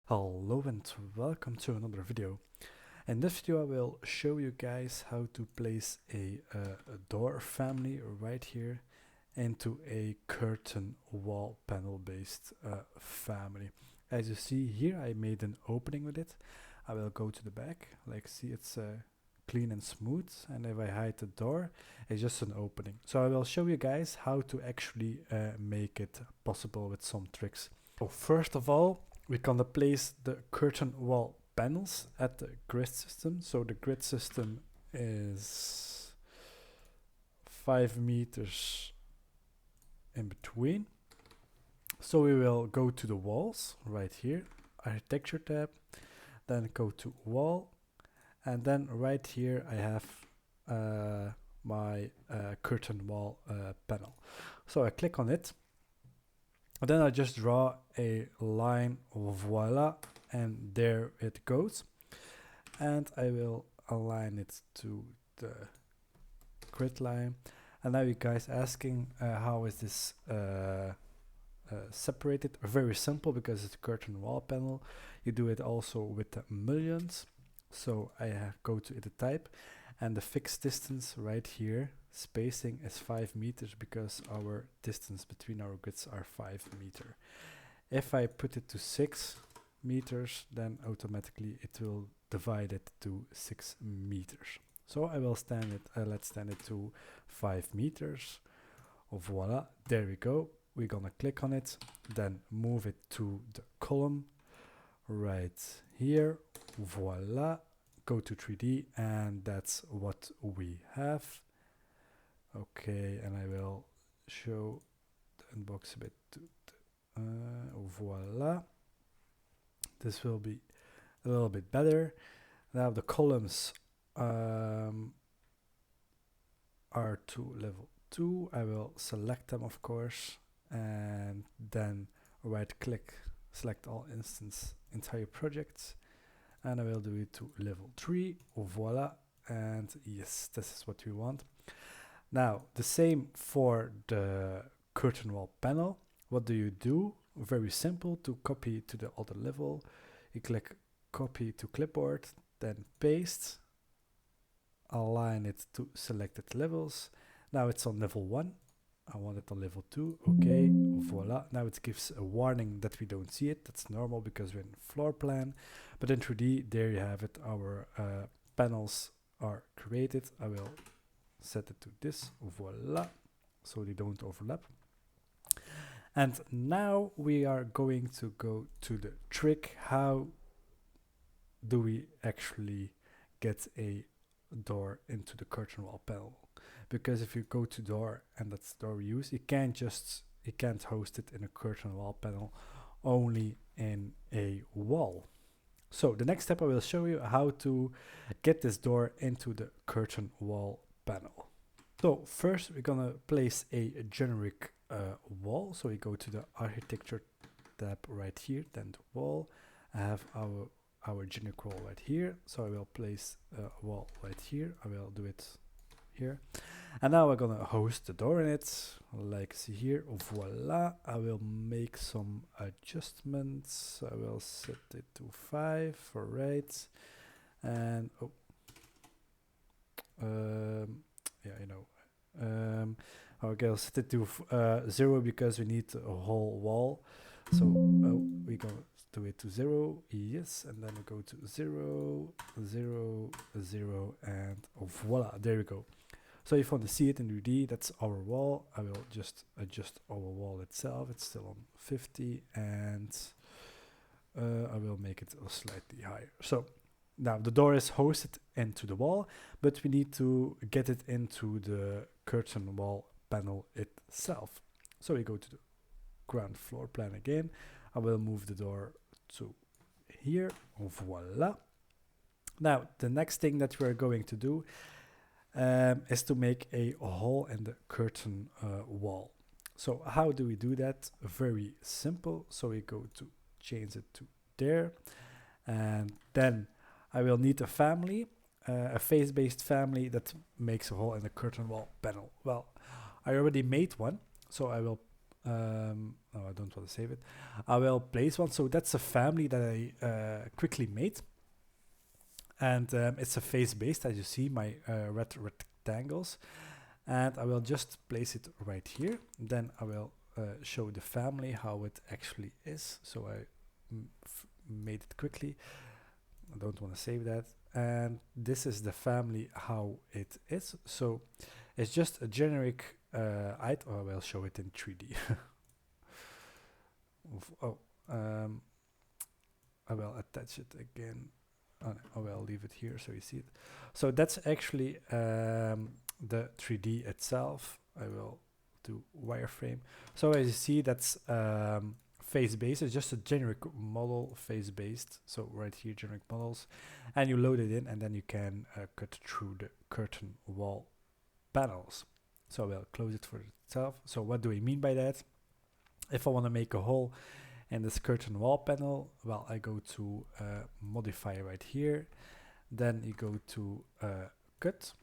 Hello and welcome to another video. In this video I will show you guys how to place a door family right here into a curtain wall panel based family. As you see here, I made an opening with it. I will go to the back, like see it's clean and smooth, and if I hide the door it's just an opening. So I will show you guys how to actually make it possible with some tricks. So first of all, we're gonna place the curtain wall panels at the grid system. So the grid system is 5 meters in between. So we will go to the walls right here, architecture tab, then go to wall, and then right here I have my curtain wall panel. So I click on it, and then I just draw a line, voila, and there it goes. And I will align it to the grid line. And now you guys asking how is this separated? Very simple, because it's a curtain wall panel. You do it also with the millions. So I go to edit type, and the fixed distance right here, spacing, is 5 meters because our distance between our grids are 5 meters. If I put it to 6 meters, then automatically it will divide it to 6 meters. So I will stand it, let's stand it to 5 meters. Voila, there we go. We're gonna click on it, then move it to the column right here. Voila, go to 3D, and that's what we have. Okay, and I will show the unbox a bit. Voila, this will be a little bit better. Now the columns are to level 2. I will select them, of course, and then right click, select all instance, entire projects, and I will do it to level 3. Voila, and yes, this is what we want. Now the same for the curtain wall panel. What do you do? Very simple. To copy to the other level, you click copy to clipboard, then paste, align it to selected levels. Now it's on level 1. I want it on level 2. Okay, voila. Now it gives a warning that we don't see it. That's normal because we're in floor plan. But in 3D, there you have it. Our panels are created. I will set it to this. Voila. So they don't overlap. And now we are going to go to the trick. How do we actually get a door into the curtain wall panel? Because if you go to door, and that's the door we use, you can't host it in a curtain wall panel, only in a wall. So the next step, I will show you how to get this door into the curtain wall panel. So first we're gonna place a generic wall. So we go to the architecture tab right here, then the wall. I have our generic wall right here. So I will place a wall right here. I will do it here. And now we're gonna host the door in it, like see here. Voila. I will make some adjustments. I will set it to 5 for right. And yeah, you know. Okay, I'll set it to 0 because we need a whole wall. So we go do it to 0, yes, and then we go to 0, 0, 0, and voila, there we go. So if you want to see it in 3D, that's our wall. I will just adjust our wall itself. It's still on 50, and I will make it slightly higher. So now the door is hosted into the wall, but we need to get it into the curtain wall panel itself. So we go to the ground floor plan again. I will move the door to here. Voila. Now the next thing that we're going to do is to make a hole in the curtain wall. So how do we do that? Very simple. So we go to change it to there, and then I will need a family, a face-based family that makes a hole in the curtain wall panel. Well, I already made one, so I will No, I don't want to save it. I will place one. So that's a family that I quickly made. And it's a face based, as you see, my red rectangles. And I will just place it right here. Then I will show the family how it actually is. So I made it quickly. I don't want to save that. And this is the family how it is. So it's just a generic item. Oh, I will show it in 3D. Oh, I will attach it again. Oh, no, I will leave it here so you see it. So that's actually the 3D itself. I will do wireframe. So as you see, that's face based. It's just a generic model, face based. So right here, generic models, and you load it in, and then you can cut through the curtain wall panels. So I will close it for itself. So what do we mean by that? If I want to make a hole in this curtain wall panel, well, I go to modify right here. Then you go to cut,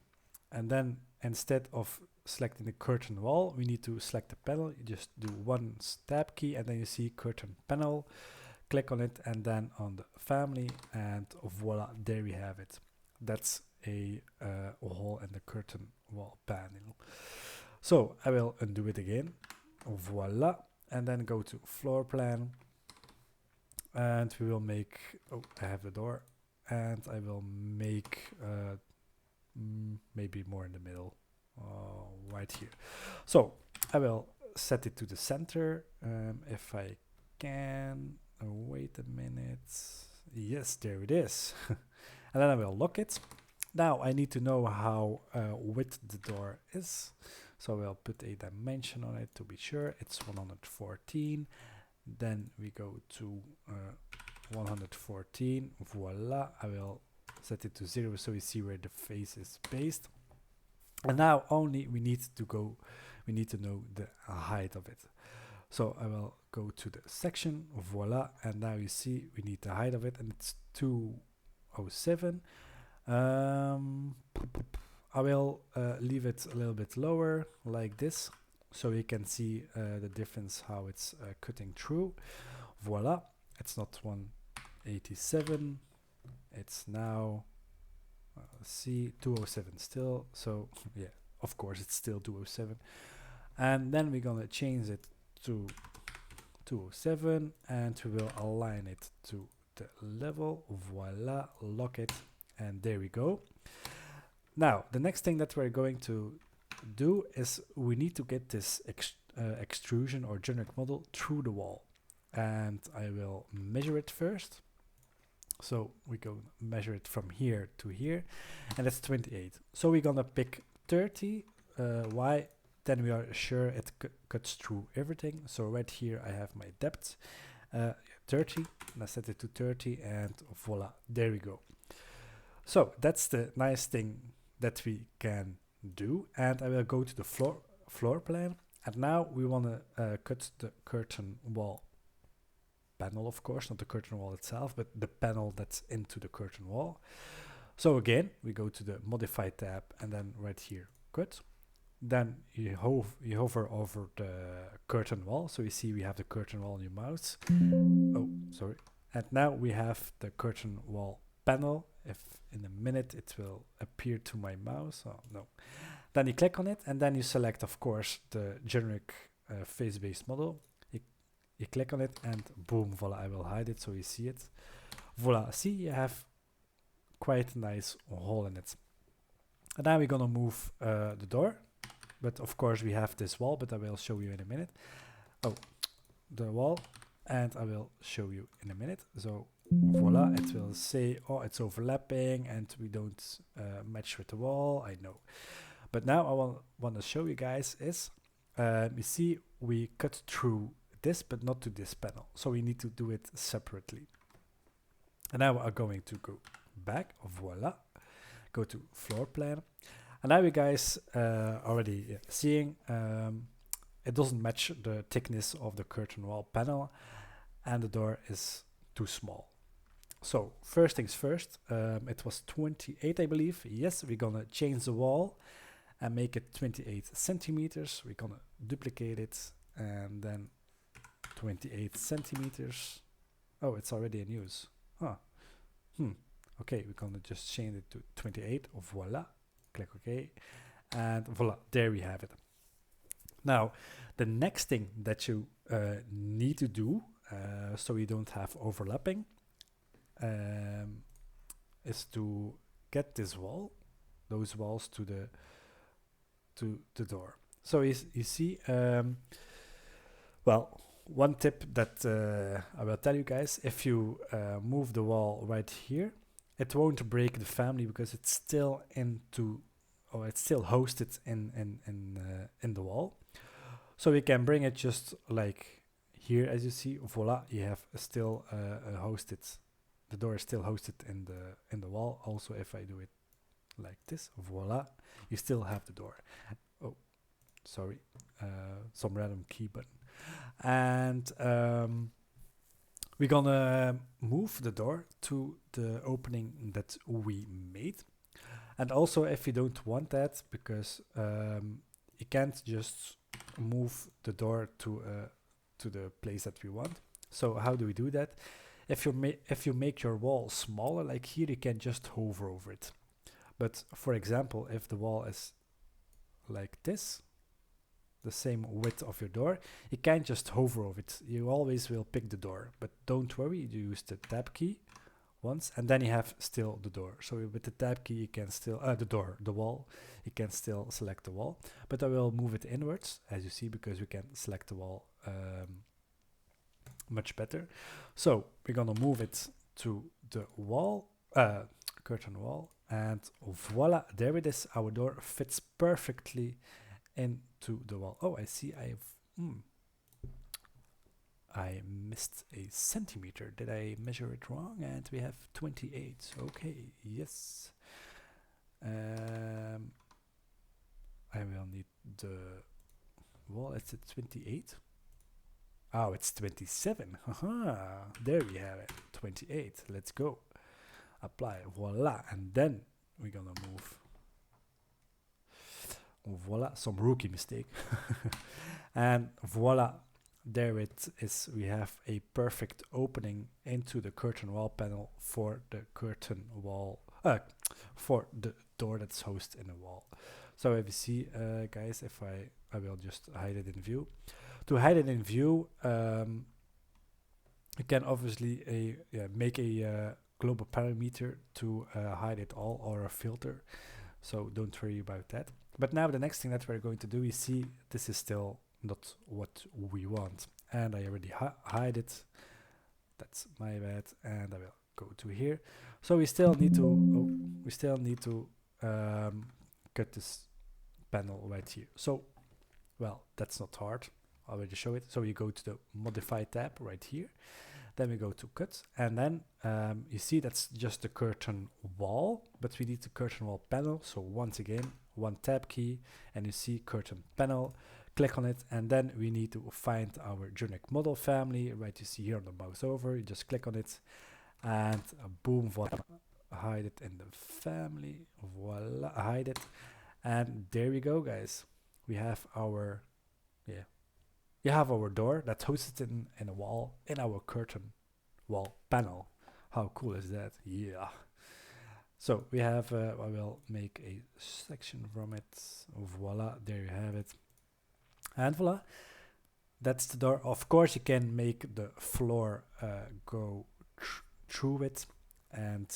and then instead of selecting the curtain wall, we need to select the panel. You just do one tab key, and then you see curtain panel. Click on it, and then on the family, and voila, there we have it. That's a hole in the curtain wall panel. So I will undo it again. Voila, and then go to floor plan, and we will make. Oh, I have the door, and I will make maybe more in the middle, right here. So I will set it to the center if I can. Wait a minute. Yes, there it is. And then I will lock it. Now I need to know how width the door is. So I will put a dimension on it to be sure. It's 114. Then we go to 114. Voila. I will set it to 0 so you see where the face is based. And now only we need to know the height of it. So I will go to the section, voila, and now you see we need the height of it, and it's 207. I will leave it a little bit lower, like this, so you can see the difference how it's cutting through. Voila, it's not 187, it's now, see, 207 still, so yeah, of course it's still 207. And then we're gonna change it to 207, and we will align it to the level. Voila, lock it, and there we go. Now the next thing that we're going to do is we need to get this extrusion or generic model through the wall, and I will measure it first. So we go measure it from here to here, and that's 28. So we're gonna pick 30. Why? Then we are sure it cuts through everything. So right here I have my depth, 30, and I set it to 30, and voila, there we go. So that's the nice thing that we can do. And I will go to the floor plan, and now we want to cut the curtain wall panel, of course, not the curtain wall itself, but the panel that's into the curtain wall. So again, we go to the modify tab, and then right here, cut. Then you hover over the curtain wall, so you see we have the curtain wall on your mouse. Oh, sorry. And now we have the curtain wall panel. If in a minute it will appear to my mouse, oh no. Then you click on it, and then you select, of course, the generic face-based model. You click on it, and boom, voila, I will hide it so you see it. Voila, see, you have quite a nice hole in it. And now we're gonna move the door. But of course we have this wall, but I will show you in a minute. Oh, the wall, and I will show you in a minute. So voila, it will say, oh, it's overlapping and we don't match with the wall, I know. But now I want to show you guys is, you see we cut through this, but not to this panel. So we need to do it separately. And now I'm going to go back, voila, go to floor plan. And now you guys already seeing it doesn't match the thickness of the curtain wall panel, and the door is too small. So first things first, it was 28, I believe. Yes, we're gonna change the wall and make it 28 centimeters. We're gonna duplicate it, and then 28 centimeters. Oh, it's already in use. Huh. Okay, we're gonna just change it to 28. Voila. Click OK. And voila, there we have it. Now, the next thing that you need to do, so you don't have overlapping, is to get this wall, those walls to the door. So you see, well, one tip that I will tell you guys: if you move the wall right here, it won't break the family because it's still it's still hosted in the wall. So we can bring it just like here, as you see. Voila, you have still hosted. The door is still hosted in the wall. Also, if I do it like this, voila, you still have the door. Oh, sorry, some random key button. And we're gonna move the door to the opening that we made. And also, if you don't want that, because you can't just move the door to the place that we want. So how do we do that? If you make your wall smaller, like here, you can just hover over it. But for example, if the wall is like this, the same width of your door, you can't just hover over it. You always will pick the door. But don't worry, you use the tab key once, and then you have still the door. So with the tab key, you can still the wall, you can still select the wall. But I will move it inwards, as you see, because we can select the wall much better. So we're gonna move it to the wall, curtain wall, and voila, there it is. Our door fits perfectly into the wall. Oh, I see. I missed a centimeter. Did I measure it wrong? And we have 28. Okay, yes. I will need the wall. It's at 28. Oh, it's 27. Haha. There we have it. 28. Let's go. Apply. Voila. And then we're gonna move. Voila. Some rookie mistake. And voila. There it is. We have a perfect opening into the curtain wall panel for the curtain wall, for the door that's hosted in the wall. So if you see, guys, if I will just hide it in view. To hide it in view, you can obviously make a global parameter to hide it all, or a filter. So don't worry about that. But now the next thing that we're going to do, you see, this is still not what we want, and I already hide it. That's my bad, and I will go to here. So we still need to cut this panel right here. So, well, that's not hard. I already show it. So you go to the modify tab right here, then we go to cut, and then you see that's just the curtain wall, but we need the curtain wall panel. So once again, one tab key, and you see curtain panel. Click on it, and then we need to find our Junic model family. Right, you see here on the mouse over, you just click on it, and boom, voila, hide it in the family. Voila, hide it, and there we go, guys. We have our you have our door that's hosted in a wall, in our curtain wall panel. How cool is that? Yeah. So we have I will make a section from it. Voila, there you have it. And voila, that's the door. Of course, you can make the floor go through it, and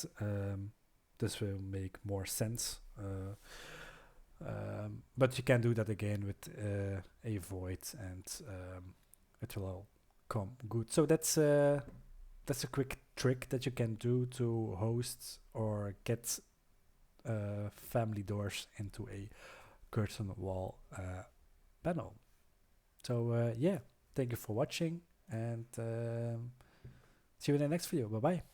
this will make more sense. But you can do that again with a void, and it will all come good. So that's a quick trick that you can do to host or get family doors into a curtain wall panel. So yeah, thank you for watching, and see you in the next video. Bye bye.